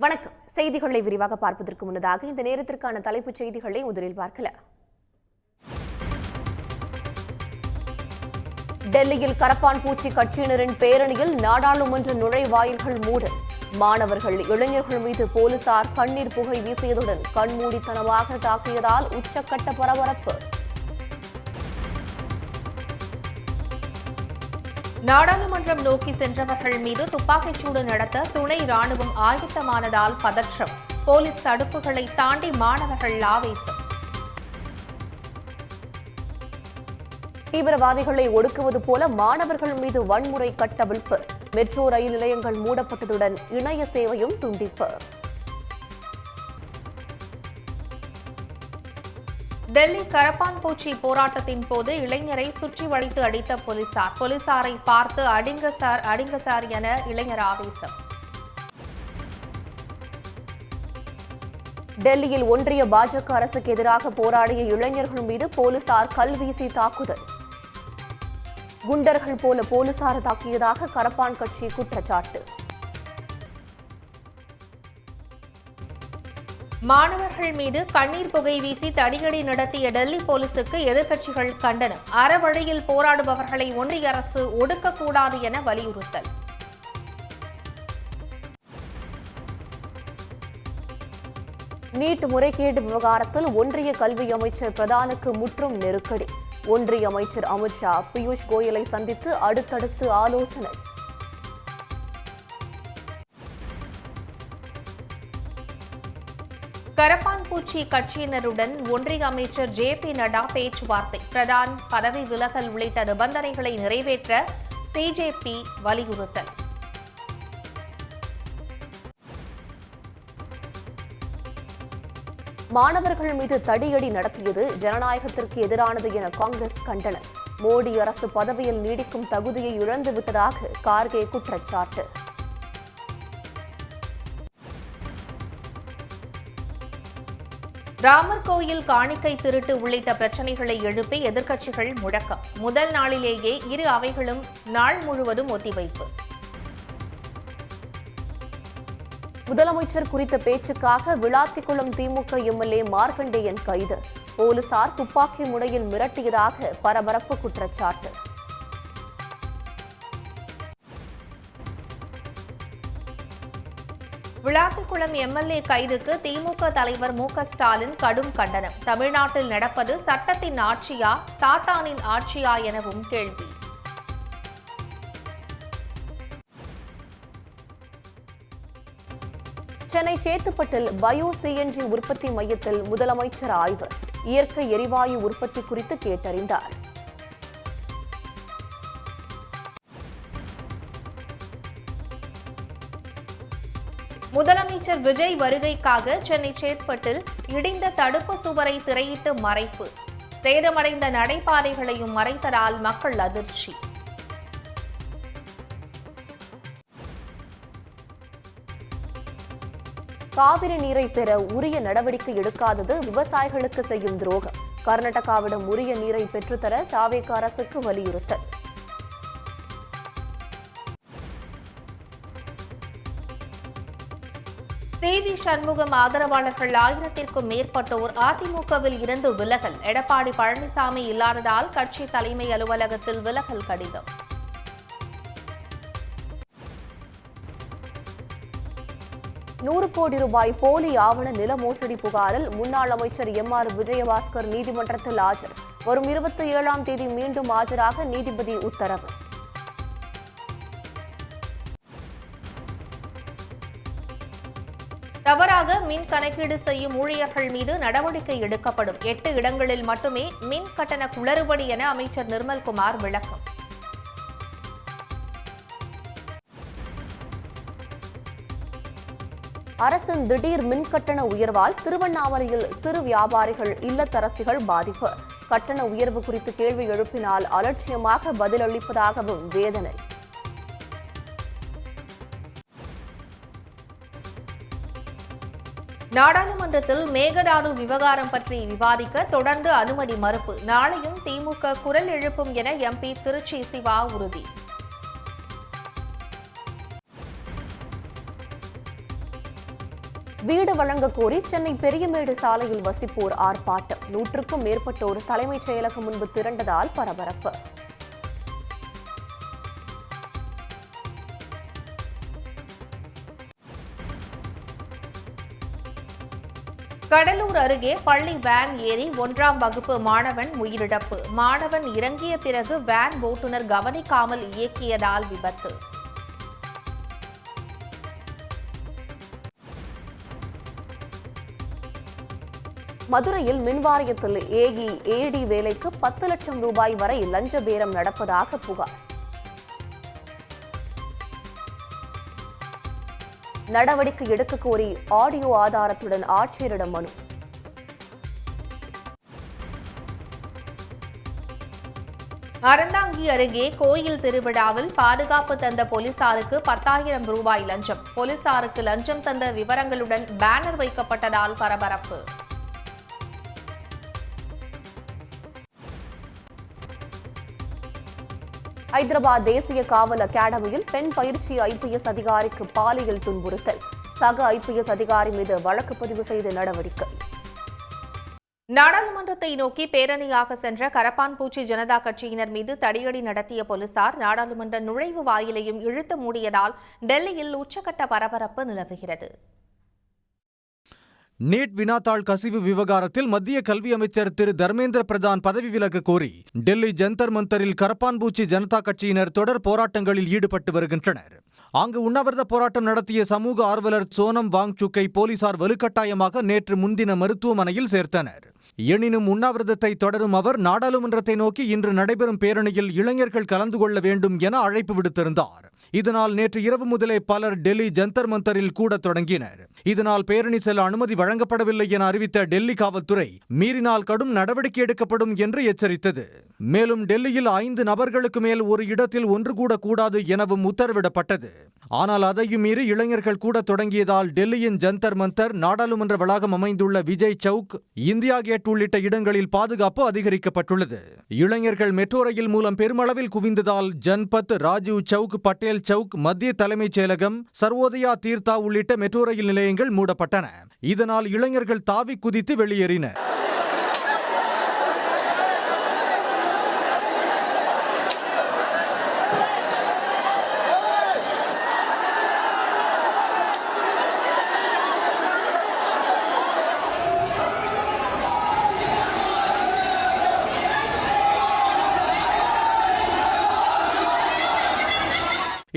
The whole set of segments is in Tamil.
வணக்கம். செய்திகளை விரிவாக பார்ப்பதற்கு முன்னதாக இந்த நேரத்திற்கான தலைப்புச் செய்திகளை முதலில் பார்க்கலாம். டெல்லியில் கரப்பான் பூச்சி கட்சியினரின் பேரணியில் நாடாளுமன்ற நுழைவாயில்கள் மூடல். மாணவர்கள், இளைஞர்கள் மீது போலீசார் கண்ணீர் புகை வீசியதுடன் கண்மூடித்தனமாக தாக்கியதால் உச்சக்கட்ட பரபரப்பு. நாடாளுமன்றம் நோக்கி சென்றவர்கள் மீது துப்பாக்கிச்சூடு நடத்த துணை ராணுவம் ஆயத்தமானதால் பதற்றம். போலீஸ் தடுப்புகளை தாண்டி மாணவர்கள் ஆவேசம். தீவிரவாதிகளை ஒடுக்குவது போல மாணவர்கள் மீது வன்முறை கட்டவிழ்ப்பு. மெட்ரோ ரயில் நிலையங்கள் மூடப்பட்டதுடன் இணைய சேவையும் துண்டிப்பு. டெல்லி கரப்பான் பூச்சி போராட்டத்தின் போது இளைஞரை சுற்றி வளைத்து அடித்த போலீசாரை பார்த்து அடிங்க சார் என இளைஞர் ஆவேசம். டெல்லியில் ஒன்றிய பாஜக அரசுக்கு எதிராக போராடிய இளைஞர்கள் மீது போலீசார் கல்வீசி தாக்குதல். குண்டர்கள் போல போலீசார் தாக்கியதாக கரப்பான் கட்சி குற்றச்சாட்டு. மாணவர்கள் மீது கண்ணீர் புகை வீசி தடியடி நடத்திய டெல்லி போலீசுக்கு எதிர்க்கட்சிகள் கண்டனம். அறவழியில் போராடுபவர்களை ஒன்றிய அரசு ஒடுக்கக்கூடாது என வலியுறுத்தல். நீட் முறைகேடு விவகாரத்தில் ஒன்றிய கல்வி அமைச்சர் பிரதானுக்கு முற்றும் நெருக்கடி. ஒன்றிய அமைச்சர் அமித்ஷா பியூஷ் கோயலை சந்தித்து அடுத்தடுத்து ஆலோசனை. கரப்பான் பூச்சி கட்சியினருடன் ஒன்றிய அமைச்சர் ஜே.பி. நட்டா பேச்சுவார்த்தை. பிரதான் பதவி விலகல் உள்ளிட்ட நிபந்தனைகளை நிறைவேற்ற சிஜேபி வலியுறுத்தல். மாணவர்கள் மீது தடியடி நடத்தியது ஜனநாயகத்திற்கு எதிரானது என காங்கிரஸ் கண்டனம். மோடி அரசு பதவியில் நீடிக்கும் தகுதியை இழந்துவிட்டதாக கார்கே குற்றச்சாட்டு. ராமர் கோயில் காணிக்கை திருட்டு உள்ளிட்ட பிரச்சினைகளை எழுப்பி எதிர்க்கட்சிகள் முழக்கம். முதல் நாளிலேயே இரு அவைகளும் நாள் முழுவதும் ஒத்திவைப்பு. முதலமைச்சர் குறித்த பேச்சுக்காக விளாத்திக்குளம் திமுக எம்எல்ஏ மார்க்கண்டேயன் கைது. போலீசார் துப்பாக்கி முனையில் மிரட்டியதாக பரபரப்பு குற்றச்சாட்டு. விளாத்திக்குளம் எம்எல்ஏ கைதுக்கு திமுக தலைவர் மு.க. ஸ்டாலின் கடும் கண்டனம். தமிழ்நாட்டில் நடப்பது சட்டத்தின் ஆட்சியா சாத்தானின் ஆட்சியா எனவும் கேள்வி. சென்னை சேத்துப்பட்டில் பயோ சிஎன்ஜி உற்பத்தி மையத்தில் முதலமைச்சர் ஆய்வு. இயற்கை எரிவாயு உற்பத்தி குறித்து கேட்டறிந்தார். முதலமைச்சர் விஜய் வருகைக்காக சென்னை சேத்பட்டில் இடிந்த தடுப்பு சுவரை திரையிட்டு மறைப்பு. சேதமடைந்த நடைபாதைகளையும் மறைத்ததால் மக்கள் அதிர்ச்சி. காவிரி நீரை பெற உரிய நடவடிக்கை எடுக்காதது விவசாயிகளுக்கு செய்யும் துரோகம். கர்நாடகாவிடம் உரிய நீரை பெற்றுத்தர தாவேக அரசுக்கு வலியுறுத்தல். சி.வி. சண்முகம் ஆதரவாளர்கள் 1000த்திற்கும் மேற்பட்டோர் அதிமுகவில் இருந்து விலகல். எடப்பாடி பழனிசாமி இல்லாததால் கட்சி தலைமை அலுவலகத்தில் விலகல் கடிதம். ₹100 கோடி போலி ஆவண நில மோசடி புகாரில் முன்னாள் அமைச்சர் எம்.ஆர். விஜயபாஸ்கர் நீதிமன்றத்தில் ஆஜர். வரும் 27ஆம் தேதி மீண்டும் ஆஜராக நீதிபதி உத்தரவு. தவறாக மின் கணக்கீடு செய்யும் ஊழியர்கள் மீது நடவடிக்கை எடுக்கப்படும். 8 இடங்களில் மட்டுமே மின் கட்டண குளறுபடி என அமைச்சர் நிர்மல்குமார் விளக்கம். அரசின் திடீர் மின்கட்டண உயர்வால் திருவண்ணாமலையில் சிறு வியாபாரிகள், இல்லத்தரசிகள் பாதிப்பு. கட்டண உயர்வு குறித்து கேள்வி எழுப்பினால் அலட்சியமாக பதிலளிப்பதாகவும் வேதனை. நாடாளுமன்றத்தில் மேகதாது விவகாரம் பற்றி விவாதிக்க தொடர்ந்து அனுமதி மறுப்பு. நாளையும் திமுக குரல் எழுப்பும் என எம்பி திருச்சி சிவா உறுதி. வீடு வழங்க கோரி சென்னை பெரியமேடு சாலையில் வசிப்போர் ஆர்ப்பாட்டம். 100க்கும் மேற்பட்டோர் தலைமைச் செயலகம் முன்பு திரண்டதால் பரபரப்பு. கடலூர் அருகே பள்ளி வேன் ஏறி 1ஆம் வகுப்பு மாணவன் உயிரிழப்பு. மாணவன் இறங்கிய பிறகு வேன் ஓட்டுநர் கவனிக்காமல் இயக்கியதால் விபத்து. மதுரையில் மின்வாரியத்தில் ஏடி வேலைக்கு 10 லட்சம் ரூபாய் வரை லஞ்ச பேரம் நடப்பதாக புகார். நடவடிக்கை எடுக்க கோரி ஆடியோ ஆதாரத்துடன் ஆட்சியரிடம் மனு. அறந்தாங்கி அருகே கோயில் திருவிழாவில் பாதுகாப்பு தந்த போலீசாருக்கு 10,000 ரூபாய் லஞ்சம். போலீசாருக்கு லஞ்சம் தந்த விவரங்களுடன் பேனர் வைக்கப்பட்டதால் பரபரப்பு. ஹைதராபாத் தேசிய காவல் அகாடமியில் பெண் பயிற்சி ஐபிஎஸ் அதிகாரிக்கு பாலியல் துன்புறுத்தல். சக ஐபிஎஸ் அதிகாரி மீது வழக்கு பதிவு செய்து நடவடிக்கை. நாடாளுமன்றத்தை நோக்கி பேரணியாக சென்ற கரப்பான்பூச்சி ஜனதா கட்சியினர் மீது தடியடி நடத்திய போலீசார் நாடாளுமன்ற நுழைவு வாயிலையும் இழுத்து மூடியதால் டெல்லியில் உச்சகட்ட பரபரப்பு நிலவுகிறது. நீட் வினாத்தாள் கசிவு விவகாரத்தில் மத்திய கல்வி அமைச்சர் திரு தர்மேந்திர பிரதான் பதவி விலக கோரி டெல்லி ஜந்தர் மந்தரில் கரப்பான்பூச்சி ஜனதா கட்சியினர் தொடர் போராட்டங்களில் ஈடுபட்டு வருகின்றனர். அங்கு உண்ணாவிரத போராட்டம் நடத்திய சமூக ஆர்வலர் சோனம் வாங்சுக்கை போலீசார் வலுக்கட்டாயமாக நேற்று முன்தின மருத்துவமனையில் சேர்த்தனர். எனினும் உண்ணாவிரதத்தை தொடரும் அவர் நாடாளுமன்றத்தை நோக்கி இன்று நடைபெறும் பேரணியில் இளைஞர்கள் கலந்து கொள்ள வேண்டும் என அழைப்பு விடுத்திருந்தார். இதனால் நேற்று இரவு முதலே பலர் டெல்லி ஜந்தர் மந்தரில் கூட தொடங்கினர். இதனால் பேரணி செல்ல அனுமதி வழங்கப்படவில்லை என அறிவித்த டெல்லி காவல்துறை மீறினால் கடும் நடவடிக்கை எடுக்கப்படும் என்று எச்சரித்தது. மேலும் டெல்லியில் 5 நபர்களுக்கு மேல் ஒரு இடத்தில் ஒன்று கூட கூடாது எனவும் உத்தரவிடப்பட்டது. ஆனால் அதையும் மீறி இளைஞர்கள் கூட தொடங்கியதால் டெல்லியின் ஜந்தர் மந்தர், நாடாளுமன்ற வளாகம் அமைந்துள்ள விஜய் சவுக், இந்தியா கேட் உள்ளிட்ட இடங்களில் பாதுகாப்பு அதிகரிக்கப்பட்டுள்ளது. இளைஞர்கள் மெட்ரோ ரயில் மூலம் பெருமளவில் குவிந்ததால் ஜன்பத், ராஜீவ் சவுக், பட்டேல் சவுக், மத்திய தலைமைச் செயலகம், சர்வோதயா தீர்த்தா உள்ளிட்ட மெட்ரோ ரயில் நிலையங்கள் மூடப்பட்டன. இதனால் இளைஞர்கள் தாவி குதித்து வெளியேறினர்.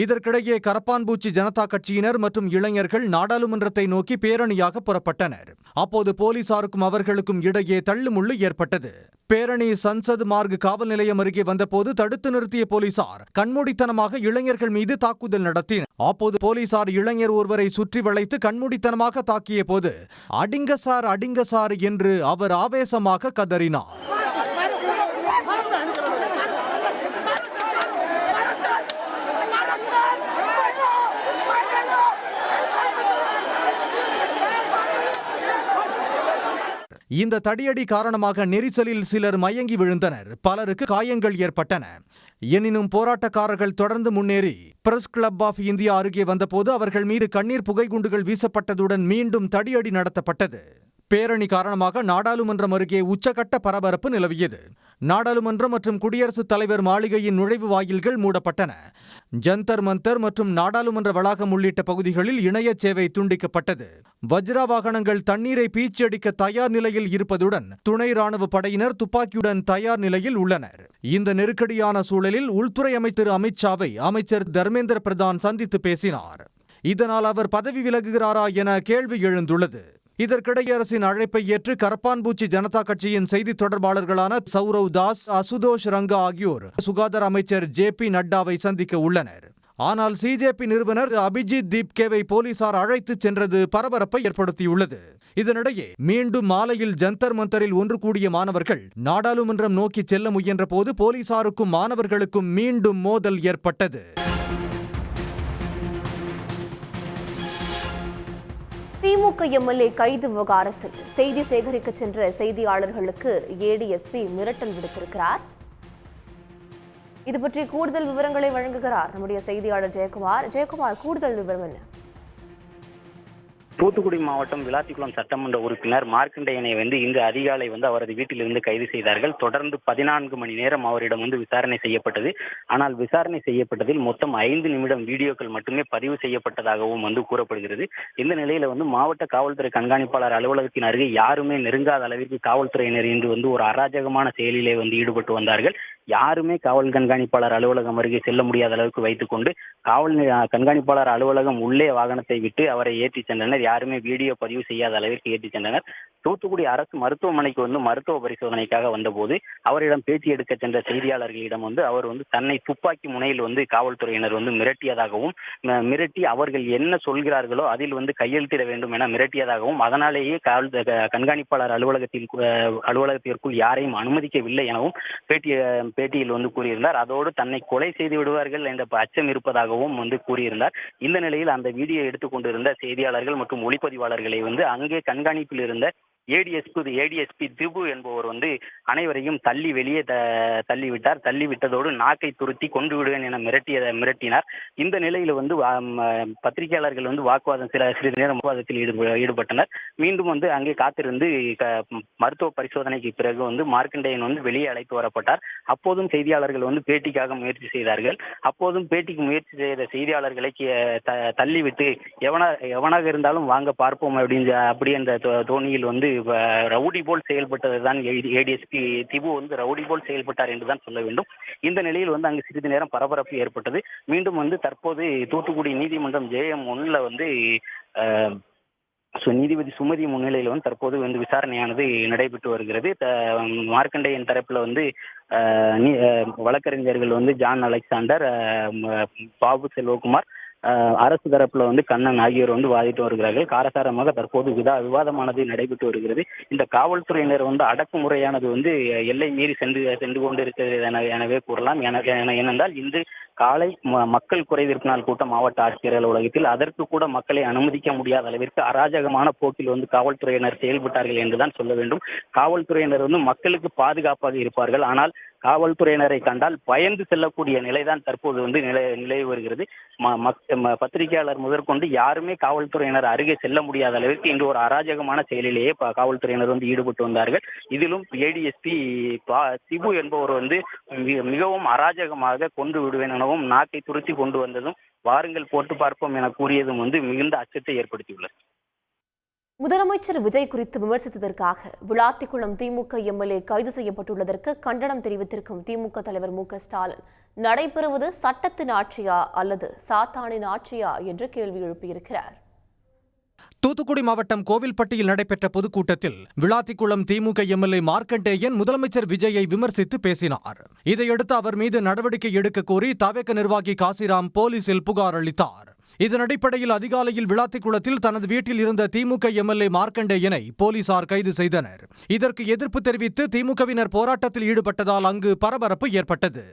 இதற்கிடையே கரப்பான்பூச்சி ஜனதா கட்சியினர் மற்றும் இளைஞர்கள் நாடாளுமன்றத்தை நோக்கி பேரணியாக புறப்பட்டனர். அப்போது போலீசாருக்கும் அவர்களுக்கும் இடையே தள்ளுமுள்ளு ஏற்பட்டது. பேரணி சன்சத் மார்க் காவல் நிலையம் அருகே வந்தபோது தடுத்து நிறுத்திய போலீசார் கண்மூடித்தனமாக இளைஞர்கள் மீது தாக்குதல் நடத்தினர். அப்போது போலீசார் இளைஞர் ஒருவரை சுற்றி வளைத்து கண்மூடித்தனமாக தாக்கிய போது அடிங்க சார் என்று அவர் ஆவேசமாக கதறினார். இந்த தடியடி காரணமாக நெரிசலில் சிலர் மயங்கி விழுந்தனர். பலருக்கு காயங்கள் ஏற்பட்டன. எனினும் போராட்டக்காரர்கள் தொடர்ந்து முன்னேறி பிரஸ் கிளப் ஆஃப் இந்தியா அருகே வந்தபோது அவர்கள் மீது கண்ணீர் புகைக்குண்டுகள் வீசப்பட்டதுடன் மீண்டும் தடியடி நடத்தப்பட்டது. பேரணி காரணமாக நாடாளுமன்றம் அருகே உச்சகட்ட பரபரப்பு நிலவியது. நாடாளுமன்றம் மற்றும் குடியரசுத் தலைவர் மாளிகையின் நுழைவு வாயில்கள் மூடப்பட்டன. ஜந்தர் மந்தர் மற்றும் நாடாளுமன்ற வளாகம் உள்ளிட்ட பகுதிகளில் இணைய சேவை துண்டிக்கப்பட்டது. வஜ்ரா வாகனங்கள் தண்ணீரை பீச்சியடிக்க தயார் நிலையில் இருப்பதுடன் துணை ராணுவ படையினர் துப்பாக்கியுடன் தயார் நிலையில் உள்ளனர். இந்த நெருக்கடியான சூழலில் உள்துறை அமைச்சர் அமித்ஷாவை அமைச்சர் தர்மேந்திர பிரதான் சந்தித்து பேசினார். இதனால் அவர் பதவி விலகுகிறாரா என கேள்வி எழுந்துள்ளது. இதற்கிடையே அரசின் அழைப்பை ஏற்று கரப்பான்பூச்சி ஜனதா கட்சியின் செய்தி தொடர்பாளர்களான சௌரவ் தாஸ், அசுதோஷ் ரங்கா ஆகியோர் சுகாதார அமைச்சர் ஜே.பி. நட்டாவை சந்திக்க உள்ளனர். ஆனால் சிஜேபி நிறுவனர் அபிஜித் தீப்கேவை போலீசார் அழைத்து சென்றது பரபரப்பை ஏற்படுத்தியுள்ளது. இதனிடையே மீண்டும் மாலையில் ஜந்தர் மந்தரில் ஒன்று கூடிய மாணவர்கள் நாடாளுமன்றம் நோக்கி செல்ல முயன்ற போது போலீசாருக்கும் மாணவர்களுக்கும் மீண்டும் மோதல் ஏற்பட்டது. திமுக எம்எல்ஏ கைது விவகாரத்தில் செய்தி சேகரிக்க சென்ற செய்தியாளர்களுக்கு ஏடிஎஸ்பி மிரட்டல் விடுத்திருக்கிறார். இது பற்றி கூடுதல் விவரங்களை வழங்குகிறார் நம்முடைய செய்தியாளர் ஜெயக்குமார். கூடுதல் விவரம் என்ன? தூத்துக்குடி மாவட்டம் விளாத்திக்குளம் சட்டமன்ற உறுப்பினர் மார்க்கண்டேயனை இன்று அதிகாலை அவரது வீட்டிலிருந்து கைது செய்தார்கள். தொடர்ந்து 14 மணி நேரம் அவரிடம் விசாரணை செய்யப்பட்டது. ஆனால் விசாரணை செய்யப்பட்டதில் மொத்தம் 5 நிமிடம் வீடியோக்கள் மட்டுமே பதிவு செய்யப்பட்டதாகவும் கூறப்படுகிறது. இந்த நிலையில மாவட்ட காவல்துறை கண்காணிப்பாளர் அலுவலகத்தின் அருகே யாருமே நெருங்காத அளவிற்கு காவல்துறையினர் இன்று ஒரு அராஜகமான செயலிலே ஈடுபட்டு வந்தார்கள். யாருமே காவல் கண்காணிப்பாளர் அலுவலகம் அருகே செல்ல முடியாத அளவுக்கு வைத்துக் கொண்டு காவல் கண்காணிப்பாளர் அலுவலகம் உள்ளே வாகனத்தை விட்டு அவரை ஏற்றி சென்றனர். யாருமே வீடியோ பதிவு செய்யாத அளவிற்கு ஏற்றி சென்றனர். தூத்துக்குடி அரசு மருத்துவமனைக்கு மருத்துவ பரிசோதனைக்காக வந்தபோது அவரிடம் பேச்சு எடுக்க சென்ற செய்தியாளர்களிடம் அவர் தன்னை துப்பாக்கி முனையில் காவல்துறையினர் மிரட்டியதாகவும், மிரட்டி அவர்கள் என்ன சொல்கிறார்களோ அதில் கையெழுத்திட வேண்டும் என மிரட்டியதாகவும், அதனாலேயே கண்காணிப்பாளர் அலுவலகத்திற்குள் யாரையும் அனுமதிக்கவில்லை எனவும் பேட்டியில் கூறியிருந்தார். அதோடு தன்னை கொலை செய்து விடுவார்கள் என்ற அச்சம் இருப்பதாகவும் கூறியிருந்தார். இந்த நிலையில் அந்த வீடியோ எடுத்துக் கொண்டிருந்த செய்தியாளர்கள் மற்றும் ஒளிப்பதிவாளர்களை அங்கே கண்காணிப்பில் இருந்த ஏடிஎஸ்பி திபு என்பவர் அனைவரையும் வெளியே தள்ளிவிட்டார். தள்ளிவிட்டதோடு நாக்கை துருத்தி கொண்டு விடுவேன் என மிரட்டினார். இந்த நிலையில் பத்திரிகையாளர்கள் சிறிது நேரம் விவாதத்தில் ஈடுபட்டனர். மீண்டும் அங்கே காத்திருந்து மருத்துவ பரிசோதனைக்கு பிறகு மார்க்கண்டேயன் வெளியே அழைத்து வரப்பட்டார். அப்போதும் செய்தியாளர்கள் பேட்டிக்காக முயற்சி செய்தார்கள். அப்போதும் பேட்டிக்கு முயற்சி செய்த செய்தியாளர்களை தள்ளிவிட்டு எவனாக இருந்தாலும் வாங்க பார்ப்போம் அப்படி என்ற தோணியில் ரவுடி போல் செயல்பட்டதுதான் ஏடிஎஸ்பி திபு ரவுடி போல் செயல்பட்டார் என்றுதான் சொல்ல வேண்டும். இந்த நிலையில் அங்கு சிறிது நேரம் பரபரப்பு ஏற்பட்டது. மீண்டும் தற்போது தூத்துக்குடி நீதிமன்றம் JM1 நீதிபதி சுமதி முன்னிலையில் தற்போது விசாரணையானது நடைபெற்று வருகிறது. மார்க்கண்டேயன் தரப்புல வழக்கறிஞர்கள் ஜான் அலெக்சாண்டர், பாபு செல்வகுமார், அரசு தரப்புல கண்ணன் ஆகியோர் வாதிட்டு வருகிறார்கள். காரசாரமாக தற்போது விவாதமானது நடைபெற்று வருகிறது. இந்த காவல்துறையினர் அடக்குமுறையானது எல்லை மீறி சென்று கொண்டிருக்கிறது எனவே கூறலாம். ஏனென்றால் இன்று காலை மக்கள் குறைதீர்ப்பு நாள் கூட்டம் மாவட்ட ஆட்சியர் அலுவலகத்தில் அதற்கு கூட மக்களை அனுமதிக்க முடியாத அளவிற்கு அராஜகமான போக்கில் காவல்துறையினர் செயல்பட்டார்கள் என்றுதான் சொல்ல வேண்டும். காவல்துறையினர் மக்களுக்கு பாதுகாப்பாக இருப்பார்கள். ஆனால் காவல்துறையினரை கண்டால் பயந்து செல்லக்கூடிய நிலைதான் தற்போது நிலவி வருகிறது. பத்திரிகையாளர் முதற்கொண்டு யாருமே காவல்துறையினர் அருகே செல்ல முடியாத அளவிற்கு இன்று ஒரு அராஜகமான செயலிலேயே காவல்துறையினர் ஈடுபட்டு வந்தார்கள். இதிலும் ஏடிஎஸ்பி சிபு என்பவர் மிகவும் அராஜகமாக கொண்டு விடுவேன் எனவும் நாக்கை துருத்தி கொண்டு வந்ததும் வாருங்கள் போட்டு பார்ப்போம் என கூறியதும் மிகுந்த அச்சத்தை ஏற்படுத்தியுள்ளது. முதலமைச்சர் விஜய் குறித்து விமர்சித்ததற்காக விளாத்திக்குளம் திமுக எம்எல்ஏ கைது செய்யப்பட்டுள்ளதற்கு கண்டனம் தெரிவித்திருக்கும் திமுக தலைவர் மு.க.ஸ்டாலின் நடைபெறுவது சட்டத்தின் ஆட்சியா அல்லது சாத்தானின் ஆட்சியா என்று கேள்வி எழுப்பியிருக்கிறார். தூத்துக்குடி மாவட்டம் கோவில்பட்டியில் நடைபெற்ற பொதுக்கூட்டத்தில் விளாத்திக்குளம் திமுக எம்எல்ஏ மார்க்கண்டேயன் முதலமைச்சர் விஜயை விமர்சித்து பேசினார். இதையடுத்து அவர் மீது நடவடிக்கை எடுக்க கோரி தவேக நிர்வாகி காசிராம் போலீசில் புகார் அளித்தார். இதன் அடிப்படையில் அதிகாலையில் விளாத்திக்குளத்தில் தனது வீட்டில் இருந்த திமுக எம்எல்ஏ மார்க்கண்டேயனை போலீசார் கைது செய்தனர். இதற்கு எதிர்ப்பு தெரிவித்து திமுகவினர் போராட்டத்தில் ஈடுபட்டதால் அங்கு பரபரப்பு ஏற்பட்டது.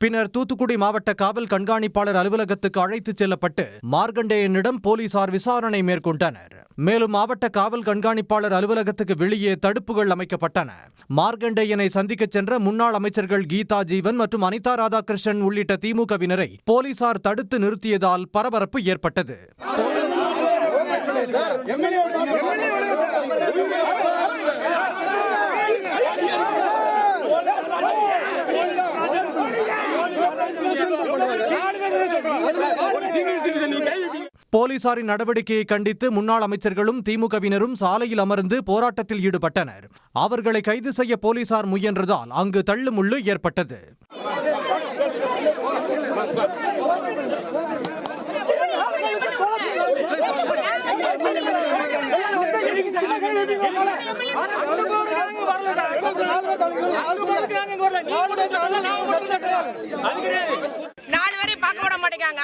பின்னர் தூத்துக்குடி மாவட்ட காவல் கண்காணிப்பாளர் அலுவலகத்துக்கு அழைத்துச் செல்லப்பட்டு மார்க்கண்டேயனிடம் போலீசார் விசாரணை மேற்கொண்டனர். மேலும் மாவட்ட காவல் கண்காணிப்பாளர் அலுவலகத்துக்கு வெளியே தடுப்புகள் அமைக்கப்பட்டன. மார்க்கண்டேயனை சந்திக்கச் சென்ற முன்னாள் அமைச்சர்கள் கீதா ஜீவன் மற்றும் அனிதா ராதாகிருஷ்ணன் உள்ளிட்ட திமுகவினரை போலீசார் தடுத்து நிறுத்தியதால் பரபரப்பு ஏற்பட்டது. போலீசாரின் நடவடிக்கையை கண்டித்து முன்னாள் அமைச்சர்களும் திமுகவினரும் சாலையில் அமர்ந்து போராட்டத்தில் ஈடுபட்டனர். அவர்களை கைது செய்ய போலீசார் முயன்றதால் அங்கு தள்ளுமுள்ளு ஏற்பட்டது.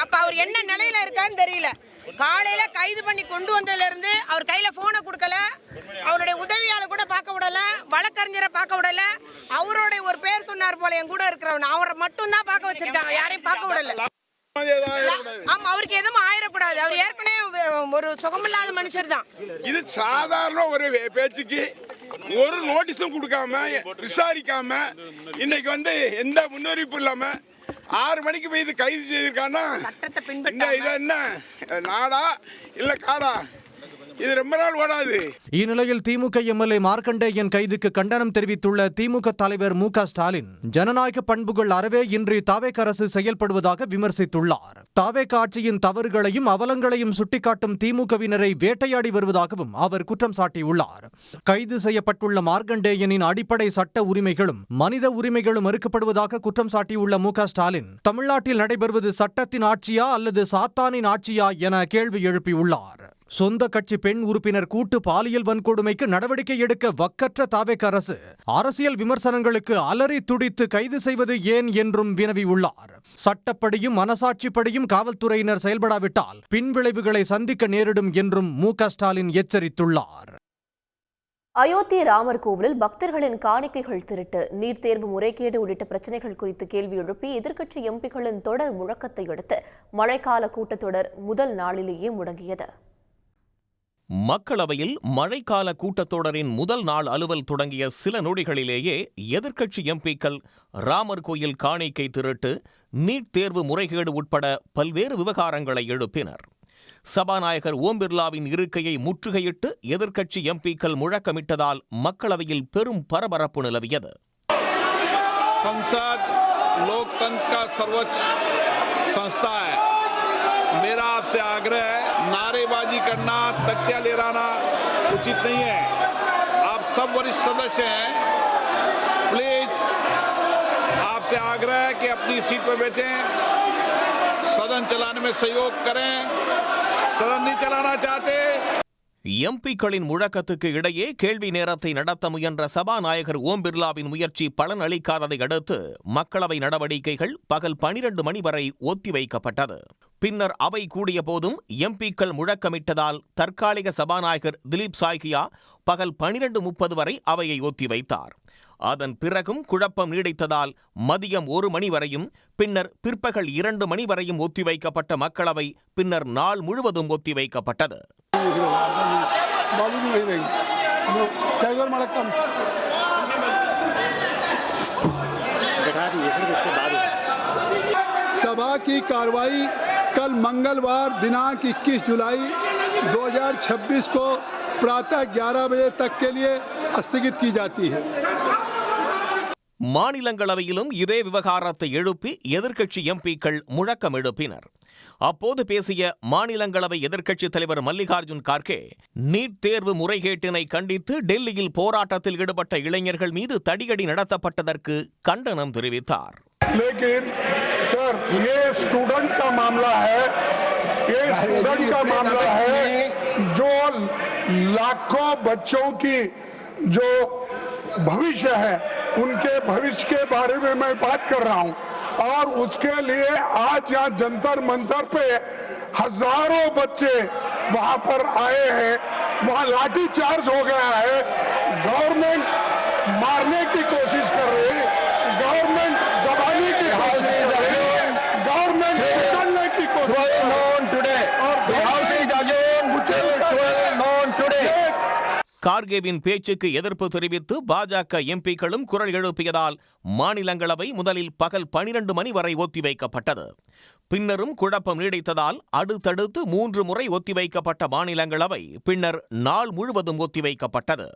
அப்ப அவர் என்ன நிலையில இருக்கான்னு தெரியல. காலையில கைது பண்ணி கொண்டு வந்ததுல இருந்து அவர் கையில போனை கொடுக்கல, அவருடைய உதவியாளர் கூட பார்க்க விடல, வழக்கறிஞரை பார்க்க விடல. அவருடைய ஒரு பேர் சொன்னார் போல என் கூட இருக்கிறவன், அவரை மட்டும் தான் பார்க்க வச்சிருக்காங்க, யாரையும் பார்க்க விடல. ஆமா, அவருக்கு எதுவும் ஆயிடக்கூடாது. அவர் ஏற்கனவே ஒரு சுகமில்லாத மனுஷர் தான். இது சாதாரண ஒரு பேச்சுக்கு ஒரு நோட்டீஸும் கொடுக்காம விசாரிக்காம இன்னைக்கு வந்து எந்த முன்னறிவிப்பு இல்லாம 6 மணிக்கு போய் இது கைது செய்திருக்கான்னா இது என்ன நாடா இல்ல காடா? இது ரொம்ப நாள் ஓடாது. இந்நிலையில் திமுக எம்எல்ஏ மார்க்கண்டேயன் கைதுக்கு கண்டனம் தெரிவித்துள்ள திமுக தலைவர் மு.க. ஸ்டாலின் ஜனநாயக பண்புகள் அறவே இன்றி தாவேக அரசு செயல்படுவதாக விமர்சித்துள்ளார். தாவேக ஆட்சியின் தவறுகளையும் அவலங்களையும் சுட்டிக்காட்டும் திமுகவினரை வேட்டையாடி வருவதாகவும் அவர் குற்றம் சாட்டியுள்ளார். கைது செய்யப்பட்டுள்ள மார்க்கண்டேயனின் அடிப்படை சட்ட உரிமைகளும் மனித உரிமைகளும் மறுக்கப்படுவதாக குற்றம் சாட்டியுள்ள மு.க. ஸ்டாலின் தமிழ்நாட்டில் நடைபெறுவது சட்டத்தின் ஆட்சியா அல்லது சாத்தானின் ஆட்சியா என கேள்வி எழுப்பியுள்ளார். சொந்த கட்சி பெண் உறுப்பினர் கூட்டு பாலியல் வன்கொடுமைக்கு நடவடிக்கை எடுக்க வக்கற்ற தாவேக அரசு அரசியல் விமர்சனங்களுக்கு அலறி துடித்து கைது செய்வது ஏன் என்றும் வினவியுள்ளார். சட்டப்படியும் மனசாட்சிப்படியும் காவல்துறையினர் செயல்படாவிட்டால் பின்விளைவுகளை சந்திக்க நேரிடும் என்றும் மு.க. ஸ்டாலின் எச்சரித்துள்ளார். அயோத்தி ராமர் கோவிலில் பக்தர்களின் காணிக்கைகள் திருட்டு, நீட் தேர்வு முறைகேடு உள்ளிட்ட பிரச்சினைகள் குறித்து கேள்வி எழுப்பி எதிர்க்கட்சி எம்பிக்களின் தொடர் முழக்கத்தை அடுத்து மழைக்கால கூட்டத்தொடர் முதல் நாளிலேயே முடங்கியது. மக்களவையில் மழைக்கால கூட்டத்தொடரின் முதல் நாள் அலுவல் தொடங்கிய சில நொடிகளிலேயே எதிர்க்கட்சி எம்பிக்கள் ராமர் கோயில் காணிக்கை திருட்டு, நீட் தேர்வு முறைகேடு உட்பட பல்வேறு விவகாரங்களை எழுப்பினர். சபாநாயகர் ஓம் பிர்லாவின் இருக்கையை முற்றுகையிட்டு எதிர்க்கட்சி எம்பிக்கள் முழக்கமிட்டதால் மக்களவையில் பெரும் பரபரப்பு நிலவியது. संसद लोकतंत्र का सर्वोच्च संस्था है. मेरा आपसे आग्रह है, नारेबाजी करना, तख्तियां लहराना उचित नहीं है. आप सब वरिष्ठ सदस्य हैं, प्लीज आपसे आग्रह है कि अपनी सीट पर बैठें, सदन चलाने में सहयोग करें. सदन नहीं चलाना चाहते. எம்பிக்களின் முழக்கத்துக்கு இடையே கேள்வி நேரத்தை நடத்த முயன்ற சபாநாயகர் ஓம் பிர்லாவின் முயற்சி பலன் அளிக்காததை அடுத்து மக்களவை நடவடிக்கைகள் பகல் 12 மணி வரை ஒத்திவைக்கப்பட்டது. பின்னர் அவை கூடிய போதும் எம்பிக்கள் முழக்கமிட்டதால் தற்காலிக சபாநாயகர் திலீப் சாய்கியா பகல் 12:30 வரை அவையை ஒத்திவைத்தார். அதன் பிறகும் குழப்பம் நீடித்ததால் மதியம் 1 மணி வரையும் பின்னர் பிற்பகல் 2 மணி வரையும் ஒத்திவைக்கப்பட்ட மக்களவை பின்னர் நாள் முழுவதும் ஒத்திவைக்கப்பட்டது. सभा की कार्रवाई कल मंगलवार दिनांक 21 जुलाई 2026 को प्रातः 11 बजे तक के लिए स्थगित की जाती है. மாநிலங்களவையிலும் இதே விவகாரத்தை எழுப்பி எதிர்க்கட்சி எம்பிக்கள் முழக்கம் எழுப்பினர். அப்போது பேசிய மாநிலங்களவை எதிர்க்கட்சித் தலைவர் மல்லிகார்ஜுன் கார்கே நீட் தேர்வு முறைகேட்டினை கண்டித்து டெல்லியில் போராட்டத்தில் ஈடுபட்ட இளைஞர்கள் மீது தடியடி நடத்தப்பட்டதற்கு கண்டனம் தெரிவித்தார். लेकिन सर ये स्टूडेंट का मामला है, ये स्टूडेंट का मामला है जो लाखों बच्चों की जो भविष्य है उनके भविष्य के बारे में मैं बात कर रहा हूं और उसके लिए आज यहाँ जंतर मंतर पे हजारों बच्चे वहां पर आए हैं. वहां लाठी चार्ज हो गया है. गवर्नमेंट मारने की कोशिश कर रही है, गवर्नमेंट दबाने की कोशिश कर रही है, गवर्नमेंट पकड़ने की कोशिश कर रही है. கார்கேவின் பேச்சுக்கு எதிர்ப்பு தெரிவித்து பாஜக எம்பிக்களும் குரல் எழுப்பியதால் மாநிலங்களவை முதலில் பகல் 12 மணி வரை ஒத்திவைக்கப்பட்டது. பின்னரும் குழப்பம் நீடித்ததால் அடுத்தடுத்து 3 முறை ஒத்திவைக்கப்பட்ட மாநிலங்களவை பின்னர் நாள் முழுவதும் ஒத்திவைக்கப்பட்டது.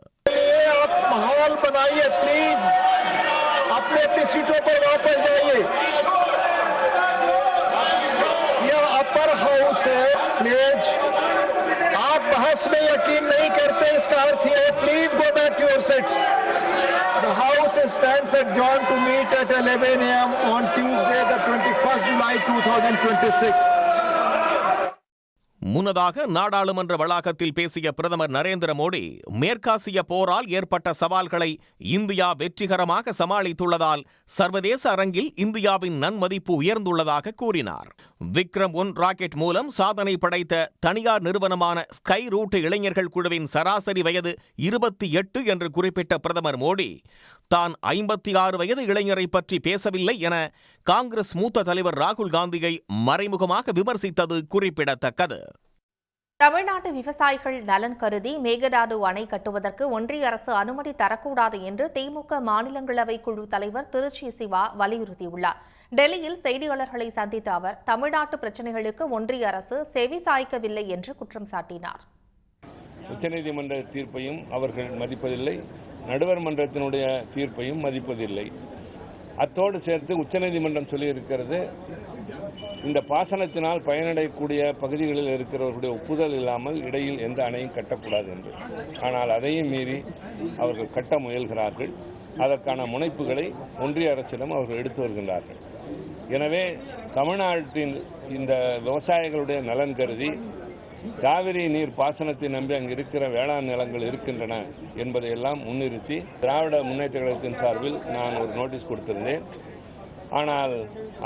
आप बहस में यकीन नहीं करते, इसका अर्थ है please go back to your seats. The House stands adjourned to meet at 11 a.m. on Tuesday, the 21st July 2026. முன்னதாக நாடாளுமன்ற வளாகத்தில் பேசிய பிரதமர் நரேந்திர மோடி மேற்காசிய போரால் ஏற்பட்ட சவால்களை இந்தியா வெற்றிகரமாக சமாளித்துள்ளதால் சர்வதேச அரங்கில் இந்தியாவின் நன்மதிப்பு உயர்ந்துள்ளதாக கூறினார். விக்ரம் 1 ராக்கெட் மூலம் சாதனை படைத்த தனியார் நிறுவனமான ஸ்கை ரூட் இளைஞர்கள் குழுவின் சராசரி வயது 28 என்று குறிப்பிட்ட பிரதமர் மோடி தான் 56 வயது இளைஞரை பற்றி பேசவில்லை என காங்கிரஸ் மூத்த தலைவர் ராகுல் காந்தியை மறைமுகமாக விமர்சித்தது குறிப்பிடத்தக்கது. தமிழ்நாட்டு விவசாயிகள் நலன் கருதி மேகதாது அணை கட்டுவதற்கு ஒன்றிய அரசு அனுமதி தரக்கூடாது என்று திமுக மாநிலங்களவை குழு தலைவர் திருச்சி சிவா வலியுறுத்தியுள்ளார். டெல்லியில் செய்தியாளர்களை சந்தித்த அவர் தமிழ்நாட்டு பிரச்சினைகளுக்கு ஒன்றிய அரசு செவி சாய்க்கவில்லை என்று குற்றம் சாட்டினார். உச்சநீதிமன்ற தீர்ப்பையும் அவர்கள் மதிப்பதில்லை, நடுவர் மன்றத்தினுடைய தீர்ப்பையும் மதிப்பதில்லை. அத்தோடு சேர்த்து உச்சநீதிமன்றம் சொல்லியிருக்கிறது, இந்த பாசனத்தினால் பயனடையக்கூடிய பகுதிகளில் இருக்கிறவர்களுடைய ஒப்புதல் இல்லாமல் இடையில் எந்த அணையும் கட்டக்கூடாது என்று. ஆனால் அதையும் மீறி அவர்கள் கட்ட முயல்கிறார்கள். அதற்கான முனைப்புகளை ஒன்றிய அரசிடம் அவர்கள் எடுத்து வருகின்றார்கள். எனவே தமிழ்நாட்டின் இந்த விவசாயிகளுடைய நலன் கருதி காவிரி நீர் பாசனத்தை நம்பி அங்கு இருக்கிற வேளாண் நிலங்கள் இருக்கின்றன என்பதையெல்லாம் முன்னிறுத்தி திராவிட முன்னேற்ற கழகத்தின் சார்பில் நான் ஒரு நோட்டீஸ் கொடுத்திருந்தேன். ஆனால்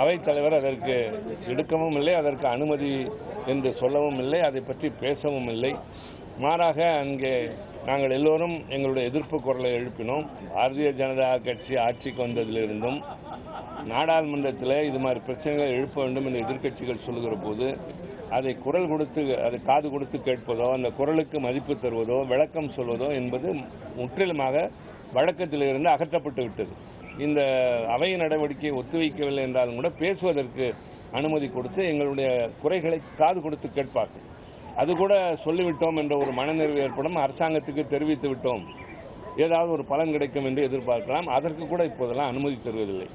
அவைத்தலைவர் அதற்கு எடுக்கவும் இல்லை, அதற்கு அனுமதி என்று சொல்லவும் இல்லை, அதை பற்றி பேசவும் இல்லை. மாறாக அங்கே நாங்கள் எல்லோரும் எங்களுடைய எதிர்ப்பு குரலை எழுப்பினோம். பாரதிய ஜனதா கட்சி ஆட்சிக்கு வந்ததிலிருந்தும் நாடாளுமன்றத்தில் இது மாதிரி பிரச்சனைகளை எழுப்ப வேண்டும் என்று எதிர்க்கட்சிகள் சொல்லுகிற போது அதை குரல் கொடுத்து, அதை காது கொடுத்து கேட்பதோ, அந்த குரலுக்கு மதிப்பு தருவதோ, விளக்கம் சொல்வதோ என்பது முற்றிலுமாக வழக்கத்திலிருந்து அகற்றப்பட்டு விட்டது. இந்த அவை நடவடிக்கையை ஒத்திவைக்கவில்லை என்றாலும் கூட பேசுவதற்கு அனுமதி கொடுத்து எங்களுடைய குறைகளை காது கொடுத்து கேட்பார்கள். அது கூட சொல்லிவிட்டோம் என்ற ஒரு மனநிறைவு ஏற்படும், அரசாங்கத்துக்கு தெரிவித்து விட்டோம், ஏதாவது ஒரு பலன் கிடைக்கும் என்று எதிர்பார்க்கலாம். அதற்கு கூட இப்போதெல்லாம் அனுமதி தருவதில்லை.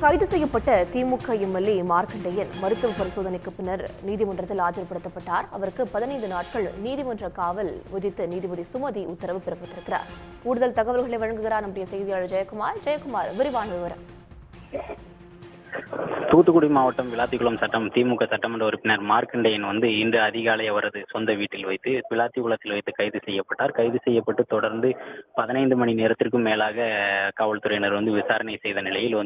கைது செய்யப்பட்ட திமுக எம்எல்ஏ மார்க்கண்டேயன் மருத்துவ பரிசோதனைக்கு பின்னர் நீதிமன்றத்தில் ஆஜர்படுத்தப்பட்டார். அவருக்கு 15 நாட்கள் நீதிமன்ற காவல் விதித்து நீதிபதி சுமதி உத்தரவு பிறப்பித்திருக்கிறார். கூடுதல் தகவல்களை வழங்குகிறார் நம்முடைய செய்தியாளர் ஜெயக்குமார். விரிவான விவரம். தூத்துக்குடி மாவட்டம் விளாத்திக்குளம் திமுக சட்டமன்ற உறுப்பினர் மார்க்கண்டேயன் இன்று அதிகாலை அவரது சொந்த வீட்டில் வைத்து விளாத்திக்குளத்தில் வைத்து கைது செய்யப்பட்டார். கைது செய்யப்பட்டு தொடர்ந்து 15 மணி நேரத்திற்கும் மேலாக காவல்துறையினர் விசாரணை செய்த நிலையில்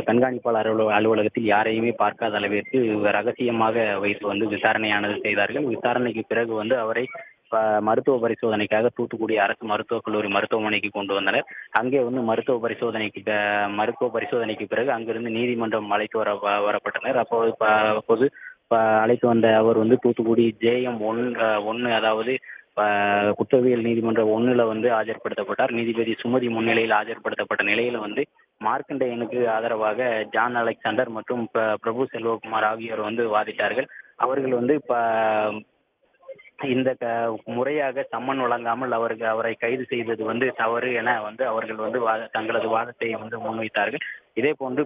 கண்காணிப்பாளர் அலுவலகத்தில் யாரையுமே பார்க்காத அளவிற்கு ரகசியமாக வைத்து விசாரணையானது செய்தார்கள். விசாரணைக்கு பிறகு அவரை மருத்துவ பரிசோதனைக்காக தூத்துக்குடி அரசு மருத்துவக் கல்லூரி மருத்துவமனைக்கு கொண்டு வந்தனர். அங்கே மருத்துவ பரிசோதனைக்கு பிறகு அங்கிருந்து நீதிமன்றம் அழைத்து வரப்பட்டனர். அப்போது அழைத்து வந்த அவர் தூத்துக்குடி JM 1 அதாவது குற்றவியல் நீதிமன்றம் 1ல ஆஜர்படுத்தப்பட்டார். நீதிபதி சுமதி முன்னிலையில் ஆஜர்படுத்தப்பட்ட நிலையில் மார்க்கண்டேயனுக்கு ஆதரவாக ஜான் அலெக்சாண்டர் மற்றும் பிரபு செல்வகுமார் ஆகியோர் வாதிட்டார்கள். அவர்கள் இந்த முறையாக சம்மன் வழங்காமல் அவரை கைது செய்தது தவறு என அவர்கள் தங்களது வாதத்தை முன்வைத்தார்கள். இதே போன்று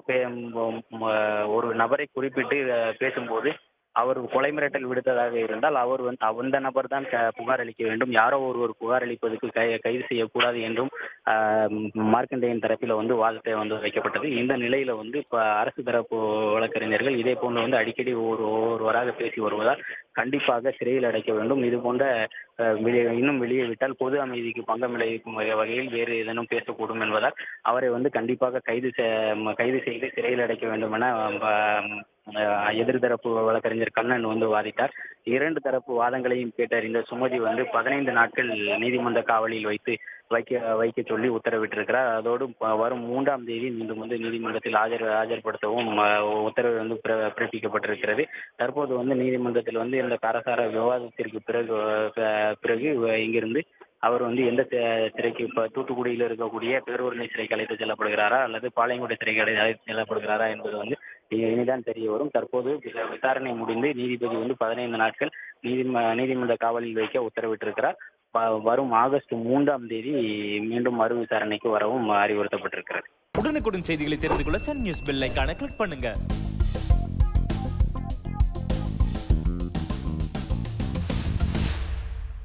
ஒரு நபரை குறிப்பிட்டு பேசும்போது அவர் கொலை மிரட்டல் விடுத்ததாக இருந்தால் அவர் அந்த நபர் தான் புகார் அளிக்க வேண்டும், யாரோ ஒருவர் புகார் அளிப்பதற்கு கைது செய்யக்கூடாது என்றும் மார்க்கண்டேயன் தரப்பில் வாதத்தை வைக்கப்பட்டது. இந்த நிலையில அரசு தரப்பு வழக்கறிஞர்கள் இதே போன்று அடிக்கடி ஒருவராக பேசி வருவதால் கண்டிப்பாக சிறையில் அடைக்க வேண்டும், இது போன்ற இன்னும் வெளியே விட்டால் பொது அமைதிக்கு பங்கம் விளைவிக்கும் வகையில் வேறு ஏதேனும் பேசக்கூடும் என்பதால் அவரை கண்டிப்பாக கைது செய்து சிறையில் அடைக்க வேண்டும் என எதிர்தரப்பு வழக்கறிஞர் கண்ணன் வாதிட்டார். 2 தரப்பு வாதங்களையும் கேட்டறிந்த சுமதி 15 நாட்கள் நீதிமன்ற காவலில் வைக்க சொல்லி உத்தரவிட்டிருக்கிறார். அதோடு வரும் 3ஆம் தேதி மீண்டும் நீதிமன்றத்தில் ஆஜர்படுத்தவும் உத்தரவு பிறப்பிக்கப்பட்டிருக்கிறது. தற்போது நீதிமன்றத்தில் இந்த காரசார விவாதத்திற்கு பிறகு இங்கிருந்து அவர் எந்த சிறைக்கு தூத்துக்குடியில் இருக்கக்கூடிய பேரூரணி சிறைக்கு அழைத்து செல்லப்படுகிறாரா அல்லது பாளையங்கோட்டை சிறைக்கு அழைத்து செல்லப்படுகிறாரா என்பது இனிதான் தெரிய வரும். தற்போது விசாரணை முடிந்து நீதிபதி 15 நாட்கள் நீதிமன்ற காவலில் வைக்க உத்தரவிட்டிருக்கிறார். வரும் ஆகஸ்ட் 3ஆம் தேதி மீண்டும் மறு விசாரணைக்கு வரவும் அறிவுறுத்தப்பட்டிருக்கிறது. உடனுக்குடன் செய்திகளை தெரிந்து கொள்ள சன் நியூஸ் பெல் ஐகானை கிளிக் பண்ணுங்க.